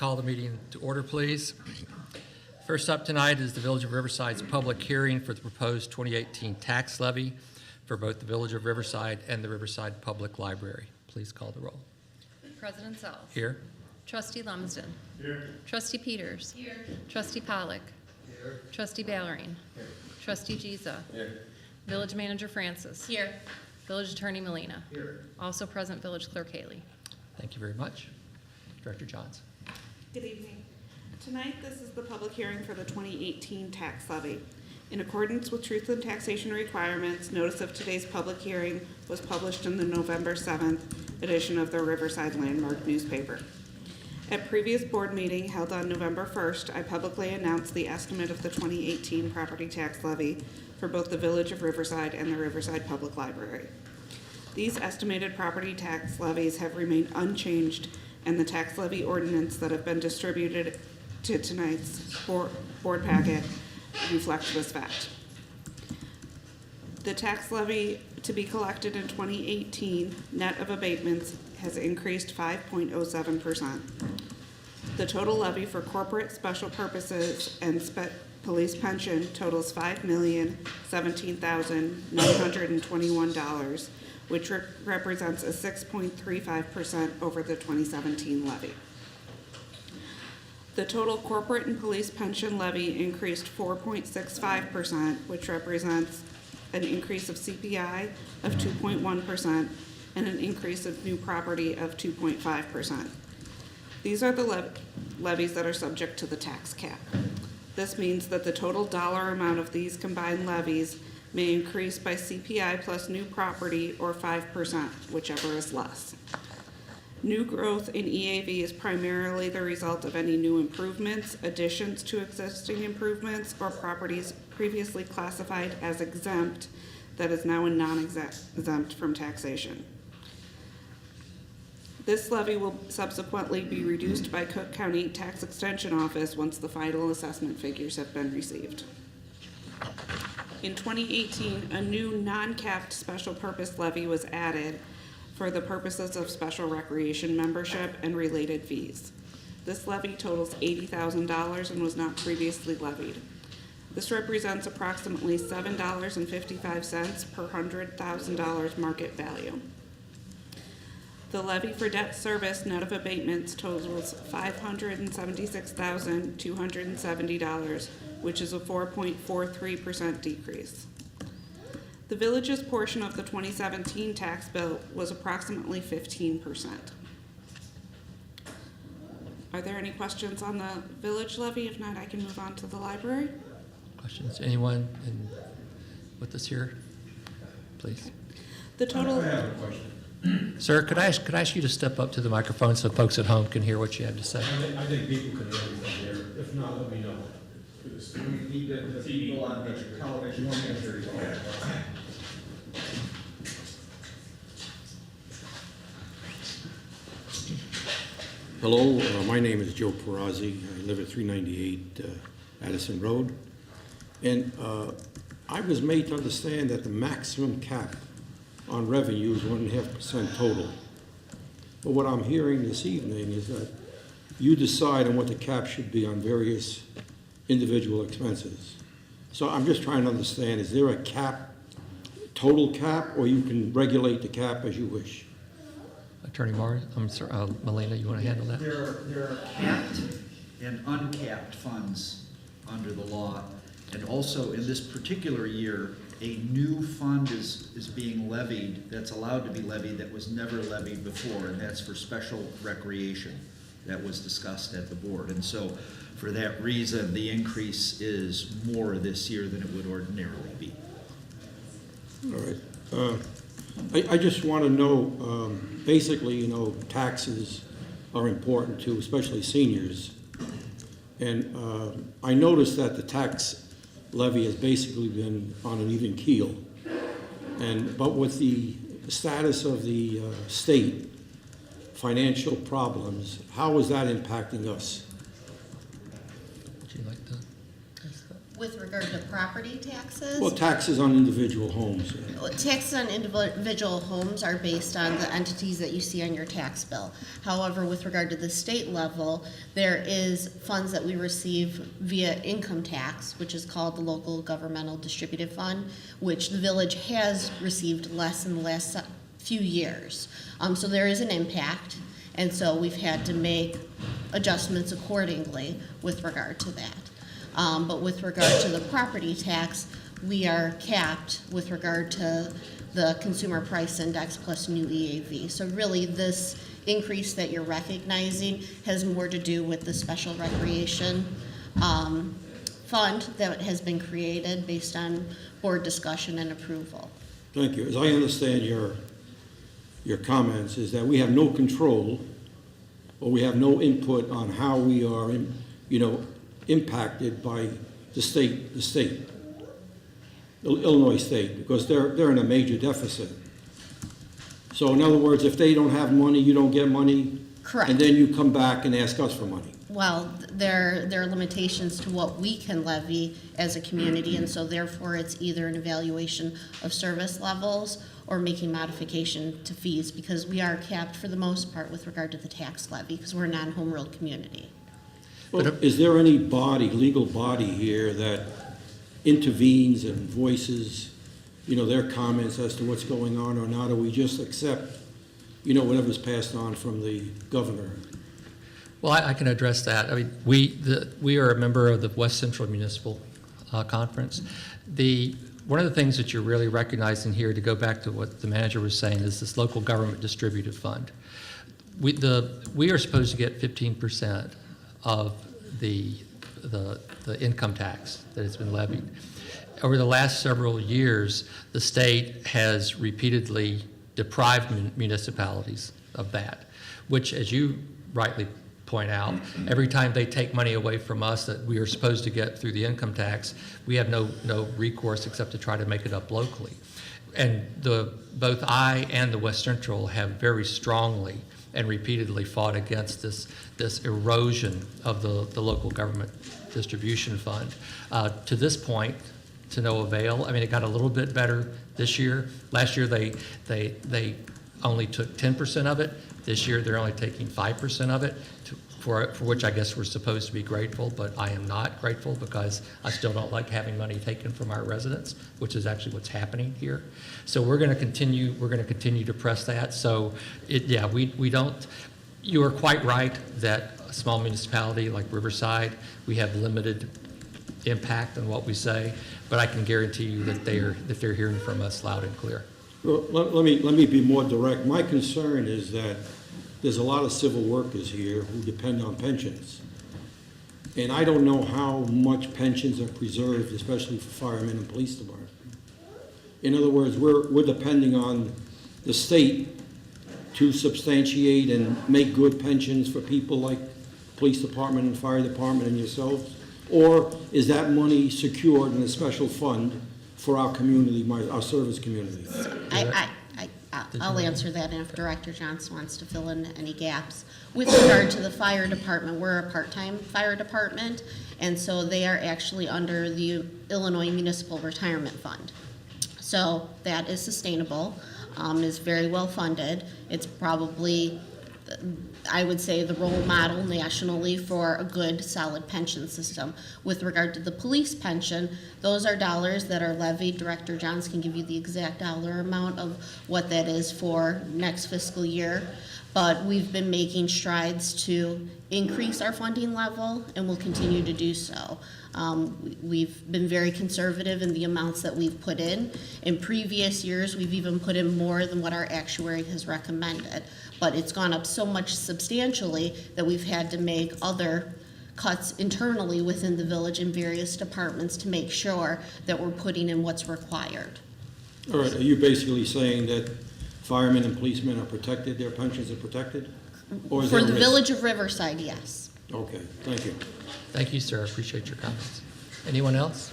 call the meeting to order, please. First up tonight is the Village of Riverside's public hearing for the proposed 2018 tax levy for both the Village of Riverside and the Riverside Public Library. Please call the roll. President Sells. Here. Trustee Lumsden. Here. Trustee Peters. Here. Trustee Pollock. Here. Trustee Ballerine. Here. Trustee Giza. Here. Village Manager Francis. Here. Village Attorney Molina. Here. Also present Village Clerk Haley. Thank you very much. Director Johns. Good evening. Tonight, this is the public hearing for the 2018 tax levy. In accordance with truth and taxation requirements, notice of today's public hearing was published in the November 7th edition of the Riverside Landmark newspaper. At previous board meeting held on November 1st, I publicly announced the estimate of the 2018 property tax levy for both the Village of Riverside and the Riverside Public Library. These estimated property tax levies have remained unchanged, and the tax levy ordinance that have been distributed to tonight's board packet reflects this fact. The tax levy to be collected in 2018, net of abatements, has increased 5.07%. The total levy for corporate special purposes and police pension totals $5,017,921, which represents a 6.35% over the 2017 levy. The total corporate and police pension levy increased 4.65%, which represents an increase of CPI of 2.1% and an increase of new property of 2.5%. These are the levies that are subject to the tax cap. This means that the total dollar amount of these combined levies may increase by CPI plus new property or 5%, whichever is less. New growth in EAV is primarily the result of any new improvements, additions to existing improvements, or properties previously classified as exempt that is now a non-exempt from taxation. This levy will subsequently be reduced by Cook County Tax Extension Office once the final assessment figures have been received. In 2018, a new non-capped special purpose levy was added for the purposes of special recreation membership and related fees. This levy totals $80,000 and was not previously levied. This represents approximately $7.55 per $100,000 market value. The levy for debt service net of abatements totals $576,270, which is a 4.43% decrease. The village's portion of the 2017 tax bill was approximately 15%. Are there any questions on the village levy? If not, I can move on to the library. Questions? Anyone with us here? Please. The total. I have a question. Sir, could I ask you to step up to the microphone so folks at home can hear what you have to say? I think people can hear me from here. If not, let me know. We need the people on the television. Hello, my name is Joe Perazzi. I live at 398 Addison Road. And I was made to understand that the maximum cap on revenue is 1.5% total. But what I'm hearing this evening is that you decide on what the cap should be on various individual expenses. So I'm just trying to understand, is there a cap, total cap, or you can regulate the cap as you wish? Attorney Morris, I'm sorry, Molina, you want to handle that? There are capped and uncapped funds under the law. And also in this particular year, a new fund is being levied, that's allowed to be levied, that was never levied before, and that's for special recreation that was discussed at the board. And so for that reason, the increase is more this year than it would ordinarily be. All right. I just want to know, basically, you know, taxes are important to especially seniors. And I noticed that the tax levy has basically been on an even keel. But with the status of the state financial problems, how is that impacting us? Would you like to ask that? With regard to property taxes? Well, taxes on individual homes. Taxes on individual homes are based on the entities that you see on your tax bill. However, with regard to the state level, there is funds that we receive via income tax, which is called the Local Governmental Distributive Fund, which the village has received less in the last few years. So there is an impact, and so we've had to make adjustments accordingly with regard to that. But with regard to the property tax, we are capped with regard to the consumer price index plus new EAV. So really, this increase that you're recognizing has more to do with the special recreation fund that has been created based on board discussion and approval. Thank you. As I understand your comments, is that we have no control, or we have no input on how we are, impacted by the state, Illinois state, because they're in a major deficit. So in other words, if they don't have money, you don't get money? Correct. And then you come back and ask us for money? Well, there are limitations to what we can levy as a community, and so therefore it's either an evaluation of service levels or making modification to fees, because we are capped for the most part with regard to the tax levy, because we're a non-home rule community. Well, is there any legal body here that intervenes and voices, their comments as to what's going on or not, or we just accept, whatever's passed on from the governor? Well, I can address that. I mean, we are a member of the West Central Municipal Conference. One of the things that you're really recognizing here, to go back to what the manager was saying, is this local government distributive fund. We are supposed to get 15% of the income tax that has been levied. Over the last several years, the state has repeatedly deprived municipalities of that, which, as you rightly point out, every time they take money away from us that we are supposed to get through the income tax, we have no recourse except to try to make it up locally. And both I and the West Central have very strongly and repeatedly fought against this erosion of the local government distribution fund. To this point, to no avail. I mean, it got a little bit better this year. Last year, they only took 10% of it. This year, they're only taking 5% of it, for which I guess we're supposed to be grateful, but I am not grateful because I still don't like having money taken from our residents, which is actually what's happening here. So we're going to continue to press that. So we don't. You are quite right that a small municipality like Riverside, we have limited impact on what we say, but I can guarantee you that they're hearing from us loud and clear. Well, let me be more direct. My concern is that there's a lot of civil workers here who depend on pensions. And I don't know how much pensions are preserved, especially for firemen and police department. In other words, we're depending on the state to substantiate and make good pensions for people like police department and fire department and yourselves? Or is that money secured in a special fund for our community, our service community? I'll answer that, and if Director Johnson wants to fill in any gaps. With regard to the fire department, we're a part-time fire department, and so they are actually under the Illinois Municipal Retirement Fund. So that is sustainable, is very well funded. It's probably, I would say, the role model nationally for a good, solid pension system. With regard to the police pension, those are dollars that are levied. Director Johns can give you the exact dollar amount of what that is for next fiscal year. But we've been making strides to increase our funding level, and will continue to do so. We've been very conservative in the amounts that we've put in. In previous years, we've even put in more than what our actuary has recommended. But it's gone up so much substantially that we've had to make other cuts internally within the village in various departments to make sure that we're putting in what's required. All right, are you basically saying that firemen and policemen are protected, their pensions are protected? Or is For there the risk? village of Riverside, yes. Okay, thank you. Thank you, sir. I appreciate your comments. Anyone else?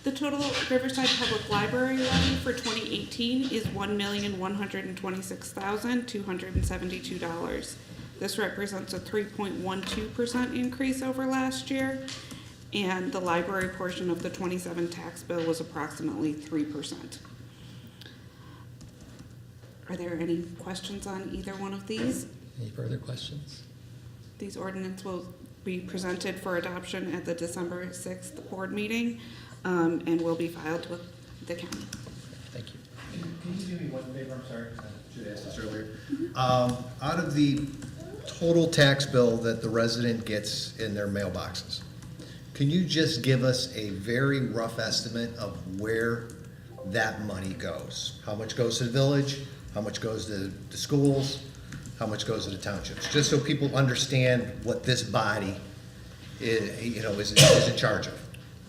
The total Riverside Public Library levy for 2018 is $1,126,272. This represents a 3.12% increase over last year, and the library portion of the 27 tax bill was approximately 3%. Are there any questions on either one of these? Any further questions? These ordinances will be presented for adoption at the December 6th board meeting, and will be filed with the county. Thank you. Can you do me one favor? I'm sorry, I should have asked this earlier. Out of the total tax bill that the resident gets in their mailboxes, can you just give us a very rough estimate of where that money goes? How much goes to the village? How much goes to the schools? How much goes to the townships? Just so people understand what this body is in charge of.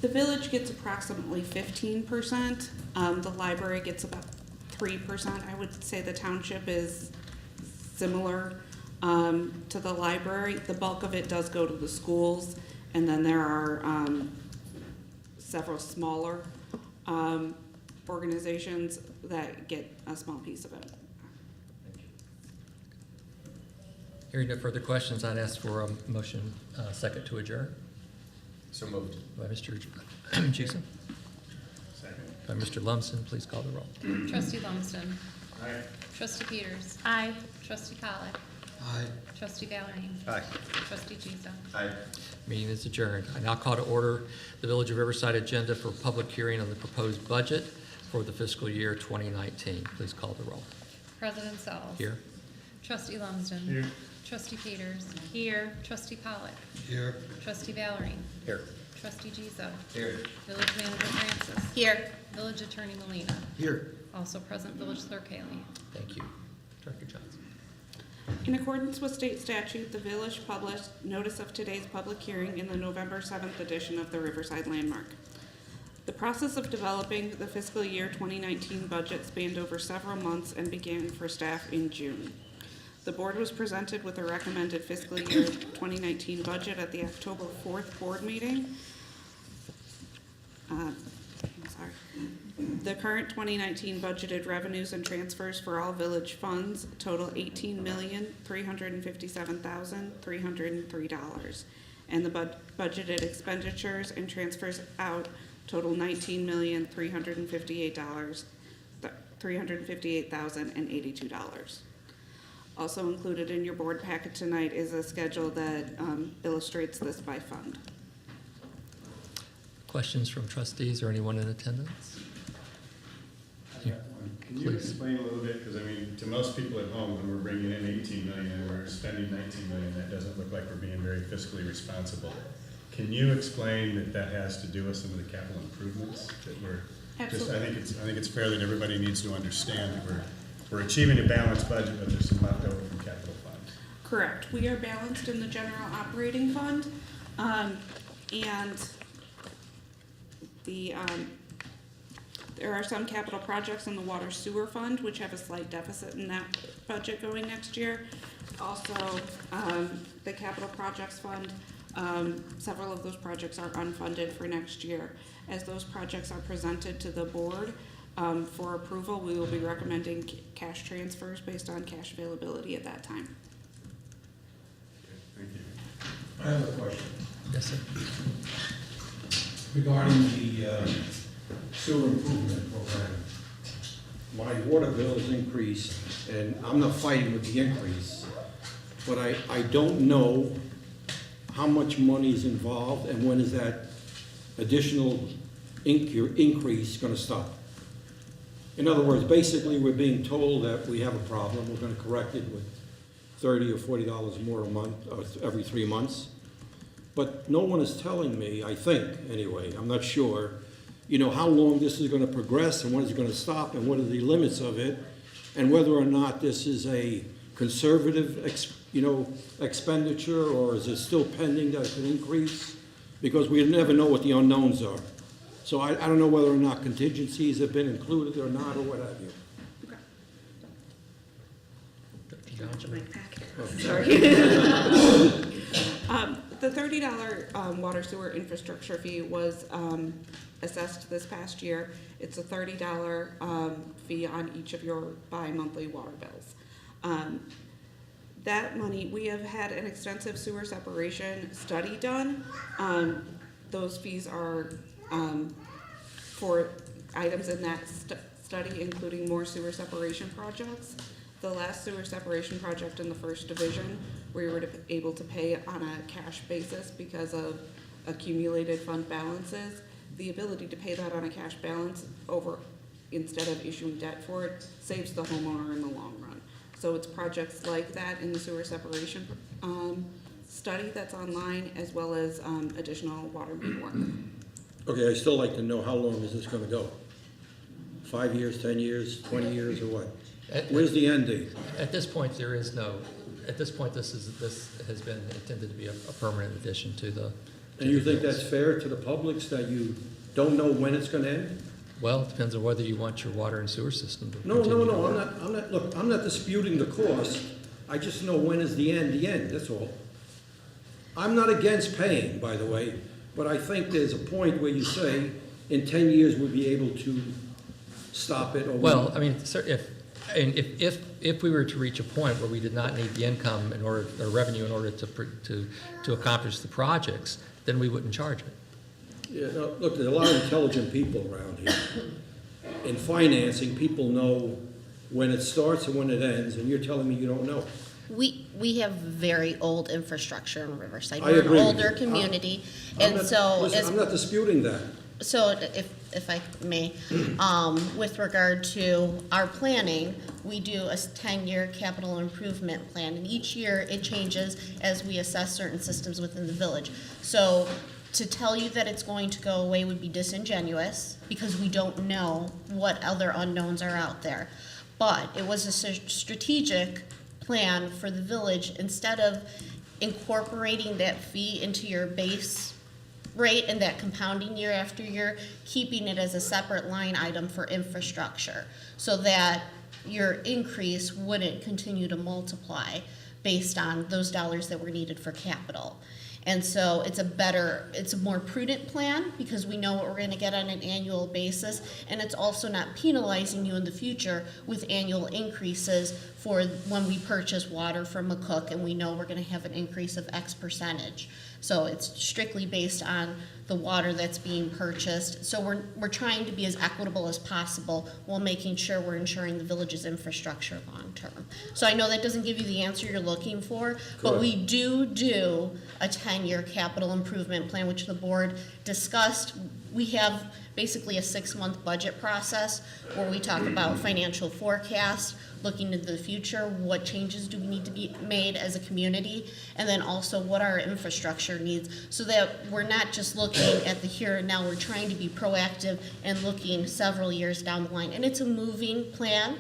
The village gets approximately 15%. The library gets about 3%. I would say the township is similar to the library. The bulk of it does go to the schools, and then there are several smaller organizations that get a small piece of it. Hearing no further questions, I'd ask for a motion, second to adjourn. So moved. By Mr. Juson. Second. By Mr. Lumsden, please call the roll. Trustee Lumsden. Aye. Trustee Peters. Aye. Trustee Pollock. Aye. Trustee Valerie. Aye. Trustee Giza. Aye. Meeting is adjourned. I now call to order the Village of Riverside agenda for public hearing on the proposed budget for the fiscal year 2019. Please call the roll. President Sells. Here. Trustee Lumsden. Here. Trustee Peters. Here. Trustee Pollock. Here. Trustee Valerie. Here. Trustee Giza. Here. Village Manager Francis. Here. Village Attorney Molina. Here. Also present Village Clerk Haley. Thank you. Director Johnson. In accordance with state statute, the village published notice of today's public hearing in the November 7th edition of the Riverside Landmark. The process of developing the fiscal year 2019 budget spanned over several months and began for staff in June. The board was presented with a recommended fiscal year 2019 budget at the October 4th board meeting. The current 2019 budgeted revenues and transfers for all village funds total $18,357,303, and the budgeted expenditures and transfers out total $19,358,082. Also included in your board packet tonight is a schedule that illustrates this by fund. Questions from trustees or anyone in attendance? Yeah, Can you please. explain a little bit, because I mean, to most people at home, when we're bringing in 18 million and we're spending 19 million, that doesn't look like we're being very fiscally responsible. Can you explain that that has to do with some of the capital improvements that we're just, I think it's fair that everybody needs to understand that we're achieving a balanced budget, but there's some left over from capital funds. Correct. We are balanced in the general operating fund, and there are some capital projects in the water sewer fund which have a slight deficit in that budget going next year. Also, the capital projects fund, several of those projects are unfunded for next year. As those projects are presented to the board for approval, we will be recommending cash transfers based on cash availability at that time. Thank you. I have a question Yes, sir. regarding the sewer improvement program. My water bill has increased, and I'm not fighting with the increase, but I don't know how much money is involved and when is that additional increase gonna stop. In other words, basically, we're being told that we have a problem, we're gonna correct it with $30 or $40 more a month, or every 3 months. But no one is telling me, I think, anyway, I'm not sure, how long this is gonna progress and when it's gonna stop and what are the limits of it, and whether or not this is a conservative, expenditure, or is it still pending that it can increase? Because we never know what the unknowns are. So I don't know whether or not contingencies have been included or not, or what have you. Director Johnson. The $30 water sewer infrastructure fee was assessed this past year. It's a $30 fee on each of your bi-monthly water bills. That money, we have had an extensive sewer separation study done. Those fees are, for items in that study, including more sewer separation projects. The last sewer separation project in the first division, we were able to pay on a cash basis because of accumulated fund balances. The ability to pay that on a cash balance instead of issuing debt for it saves the homeowner in the long run. So it's projects like that in the sewer separation study that's online, as well as additional water main work. Okay, I'd still like to know, how long is this gonna go? 5 years, 10 years, 20 years, or what? Where's the end date? At this point, there is no, at this point, this has been intended to be a permanent addition to the. And you think that's fair to the publics, that you don't know when it's gonna end? Well, it depends on whether you want your water and sewer system to No, continue to I'm work. not, look, I'm not disputing the cost. I just know when is the end, that's all. I'm not against paying, by the way, but I think there's a point where you say, in 10 years, we'll be able to stop it, or. Well, I mean, sir, if we were to reach a point where we did not need the income in order, or revenue in order to accomplish the projects, then we wouldn't charge it. Yeah, no, look, there's a lot of intelligent people around here. In financing, people know when it starts and when it ends, and you're telling me you don't know. We have very old infrastructure in Riverside. I We're agree an with you. older community, I'm and not- so listen, as I'm not disputing that. So if I may, with regard to our planning, we do a 10-year capital improvement plan, and each year it changes as we assess certain systems within the village. So to tell you that it's going to go away would be disingenuous, because we don't know what other unknowns are out there. But it was a strategic plan for the village. Instead of incorporating that fee into your base rate and that compounding year after year, keeping it as a separate line item for infrastructure, so that your increase wouldn't continue to multiply based on those dollars that were needed for capital. And so it's a more prudent plan, because we know what we're gonna get on an annual basis, and it's also not penalizing you in the future with annual increases for when we purchase water from McCook, and we know we're gonna have an increase of X percentage. So it's strictly based on the water that's being purchased. So we're trying to be as equitable as possible while making sure we're ensuring the village's infrastructure long-term. So I know that doesn't give you the answer you're looking for, but we do a 10-year capital improvement plan, which the board discussed. We have basically a 6-month budget process where we talk about financial forecast, looking into the future, what changes do we need to be made as a community, and then also what our infrastructure needs, so that we're not just looking at the here and now, we're trying to be proactive and looking several years down the line. And it's a moving plan,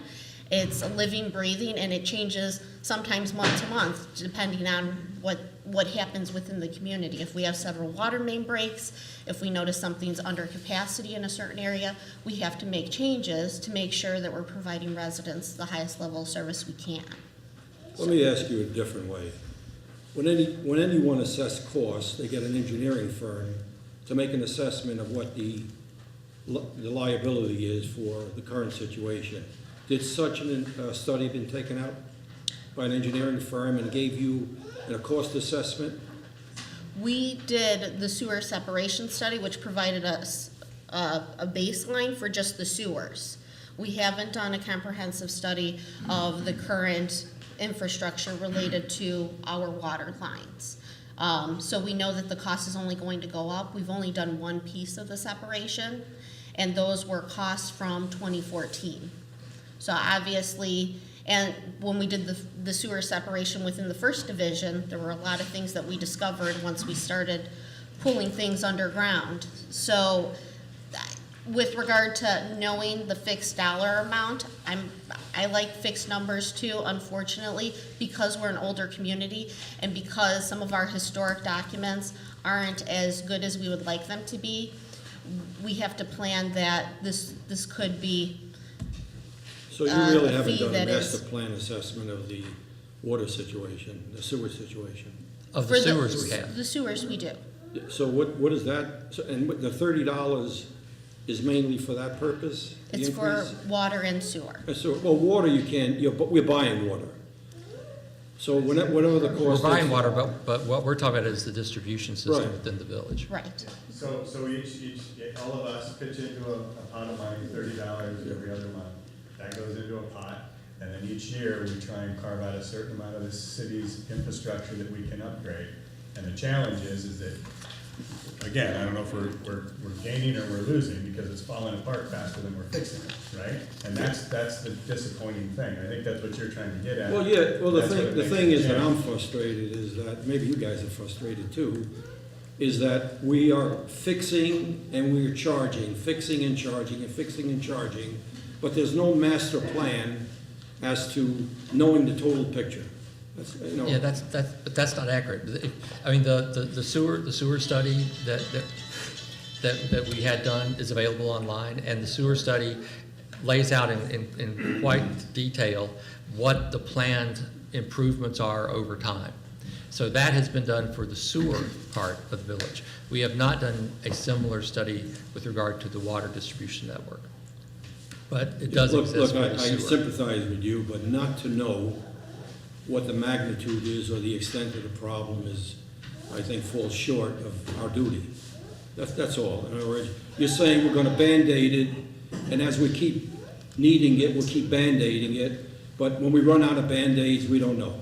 it's a living, breathing, and it changes sometimes month to month, depending on what happens within the community. If we have several water main breaks, if we notice something's under capacity in a certain area, we have to make changes to make sure that we're providing residents the highest level of service we can. Let me ask you a different way. When anyone assesses costs, they get an engineering firm to make an assessment of what the liability is for the current situation. Did such a study been taken out by an engineering firm and gave you a cost assessment? We did the sewer separation study, which provided us a baseline for just the sewers. We haven't done a comprehensive study of the current infrastructure related to our water lines. So we know that the cost is only going to go up. We've only done one piece of the separation, and those were costs from 2014. So obviously, and when we did the sewer separation within the first division, there were a lot of things that we discovered once we started pulling things underground. So with regard to knowing the fixed dollar amount, I like fixed numbers too, unfortunately, because we're an older community and because some of our historic documents aren't as good as we would like them to be. We have to plan that this could be So you really a haven't fee done a that is- master plan assessment of the water situation, the sewer situation? Of the for sewers we have. The sewers we do. So what is that, and the $30 is mainly for that purpose? the It's for increase? water and sewer. So, well, water you can, we're buying water. So whatever the We're cost buying is. water, but what we're talking about is the distribution system Right. within the village. Right. So all of us pitch into a pot of money, $30 every other month. That goes into a pot, and then each year, we try and carve out a certain amount of the city's infrastructure that we can upgrade. And the challenge is that, again, I don't know if we're gaining or we're losing, because it's falling apart faster than we're fixing it, right? And that's the disappointing thing. I think that's what you're trying to get at. Well, yeah, well, That's what the makes thing it is that I'm challenging. frustrated is that, maybe you guys are frustrated too, is that we are fixing and we're charging, fixing and charging and fixing and charging, but there's no master plan as to knowing the total picture. That's, you know. Yeah, but that's not accurate. I mean, the sewer study that we had done is available online, and the sewer study lays out in quite detail what the planned improvements are over time. So that has been done for the sewer part of the village. We have not done a similar study with regard to the water distribution network. But it does Look, exist for I the sewer. sympathize with you, but not to know what the magnitude is or the extent of the problem is, I think, falls short of our duty. That's all. In other words, you're saying we're gonna Band-Aid it, and as we keep needing it, we'll keep Band-Aiding it, but when we run out of Band-Aids, we don't know.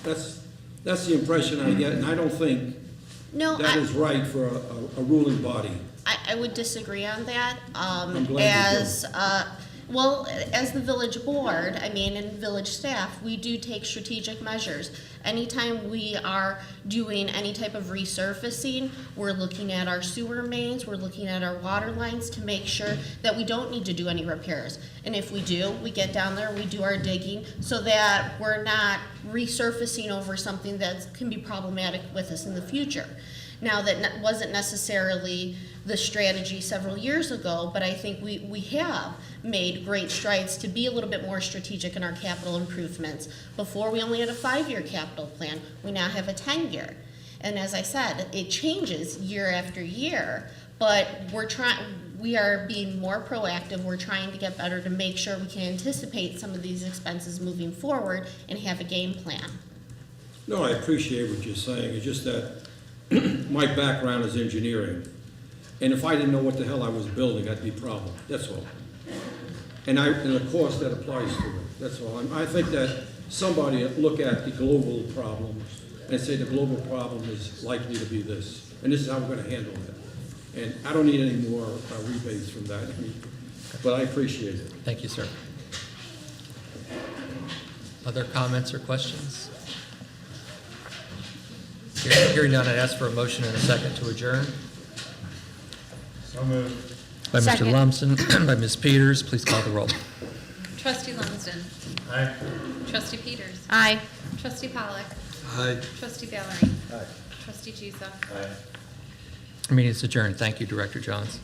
That's the impression I get, and I don't think No, that is right for a ruling body. I would disagree on that. I'm glad you do. Well, as the village board, I mean, and village staff, we do take strategic measures. Anytime we are doing any type of resurfacing, we're looking at our sewer mains, we're looking at our water lines to make sure that we don't need to do any repairs. And if we do, we get down there, we do our digging, so that we're not resurfacing over something that can be problematic with us in the future. Now, that wasn't necessarily the strategy several years ago, but I think we have made great strides to be a little bit more strategic in our capital improvements. Before, we only had a 5-year capital plan. We now have a 10-year. And as I said, it changes year after year, but we are being more proactive. We're trying to get better to make sure we can anticipate some of these expenses moving forward and have a game plan. No, I appreciate what you're saying. It's just that my background is engineering. And if I didn't know what the hell I was building, that'd be a problem. That's all. And of course, that applies to it. That's all. I think that somebody look at the global problems and say the global problem is likely to be this. And this is how we're going to handle it. And I don't need any more rebates from that. But I appreciate it. Thank you, sir. Other comments or questions? Hearing none, I'd ask for a motion and a second to adjourn. So moved. By Mr. Second. Lumsden, by Ms. Peters, please call the roll. Trustee Lumsden. Aye. Trustee Peters. Aye. Trustee Pollock. Aye. Trustee Valerie. Aye. Trustee Giza. Aye. Meeting is adjourned. Thank you, Director Johns.